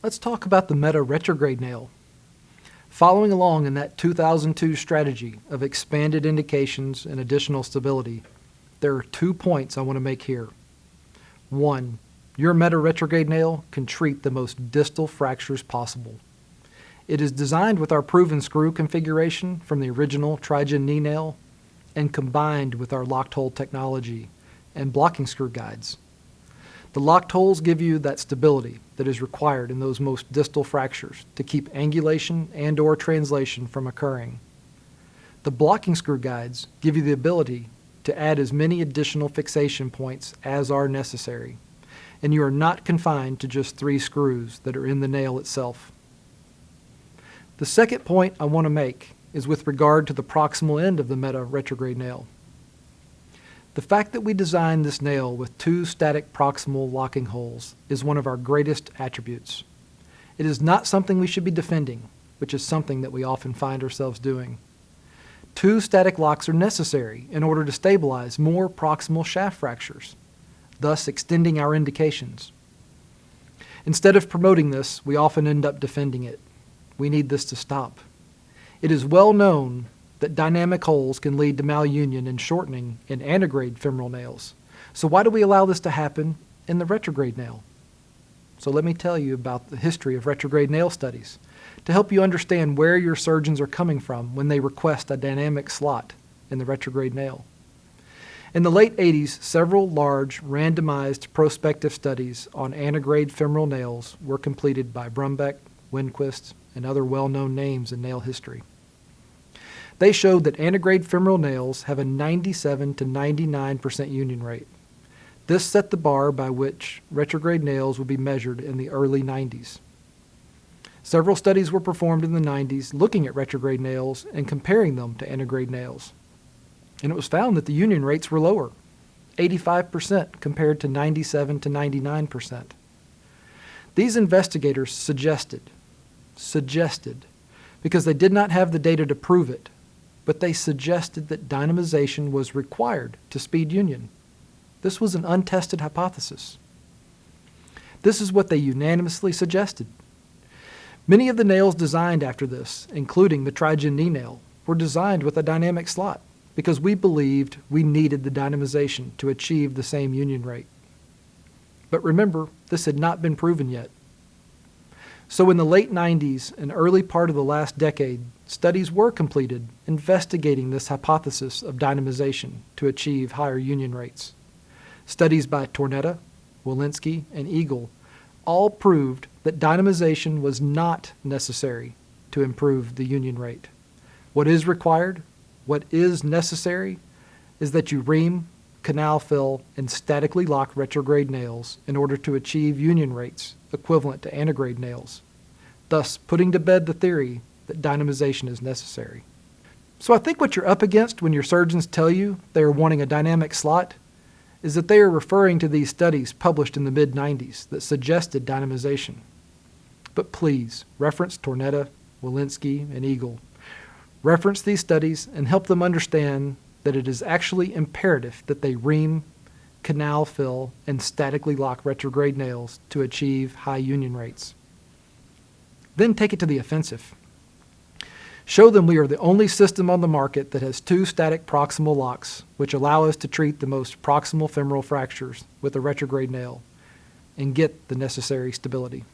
let's talk about the Meta Retrograde Nail. Following along in that 2002 strategy of expanded indications and additional stability, there are 2 points I want to make here. 1, your Meta Retrograde Nail can treat the most distal fractures possible. It is designed with our proven screw configuration from the original Retrograde Nail and combined with our locked hole technology and blocking screw guides. The locked holes give you that stability that is required in those most distal fractures to keep angulation and/or translation from occurring. The blocking screw guides give you the ability to add as many additional fixation points as are necessary, and you are not confined to just 3 screws that are in the nail itself. The second point I want to make is with regard to the proximal end of the Meta Retrograde Nail. The fact that we designed this nail with 2 static proximal locking holes is one of our greatest attributes. It is not something we should be defending, which is something that we often find ourselves doing. 2 static locks are necessary in order to stabilize more proximal shaft fractures, thus extending our indications. Instead of promoting this, we often end up defending it. We need this to stop. It is well known that dynamic holes can lead to malunion and shortening in antegrade femoral nails. So why do we allow this to happen in the retrograde nail? So let me tell you about the history of retrograde nail studies to help you understand where your surgeons are coming from when they request a dynamic slot in the retrograde nail. In the late 80s, several large randomized prospective studies on antegrade femoral nails were completed by Brumbeck, Winquist, and other well-known names in nail history. They showed that antegrade femoral nails have a 97 to 99% union rate. This set the bar by which retrograde nails would be measured in the early 90s. Several studies were performed in the 90s looking at retrograde nails and comparing them to antegrade nails. And it was found that the union rates were lower, 85% compared to 97 to 99%. These investigators suggested, because they did not have the data to prove it, but they suggested that dynamization was required to speed union. This was an untested hypothesis. This is what they unanimously suggested. Many of the nails designed after this, including the Retrograde Nail, were designed with a dynamic slot because we believed we needed the dynamization to achieve the same union rate. But remember, this had not been proven yet. So in the late 90s and early part of the last decade, studies were completed investigating this hypothesis of dynamization to achieve higher union rates. Studies by Tornetta, Walensky, and Eagle all proved that dynamization was not necessary to improve the union rate. What is required, what is necessary, is that you ream, canal fill, and statically lock retrograde nails in order to achieve union rates equivalent to antegrade nails, thus putting to bed the theory that dynamization is necessary. So I think what you're up against when your surgeons tell you they are wanting a dynamic slot is that they are referring to these studies published in the mid-90s that suggested dynamization. But please, reference Tornetta, Walensky, and Eagle. Reference these studies and help them understand that it is actually imperative that they ream, canal fill, and statically lock retrograde nails to achieve high union rates. Then take it to the offensive. Show them we are the only system on the market that has 2 static proximal locks, which allow us to treat the most proximal femoral fractures with a retrograde nail and get the necessary stability.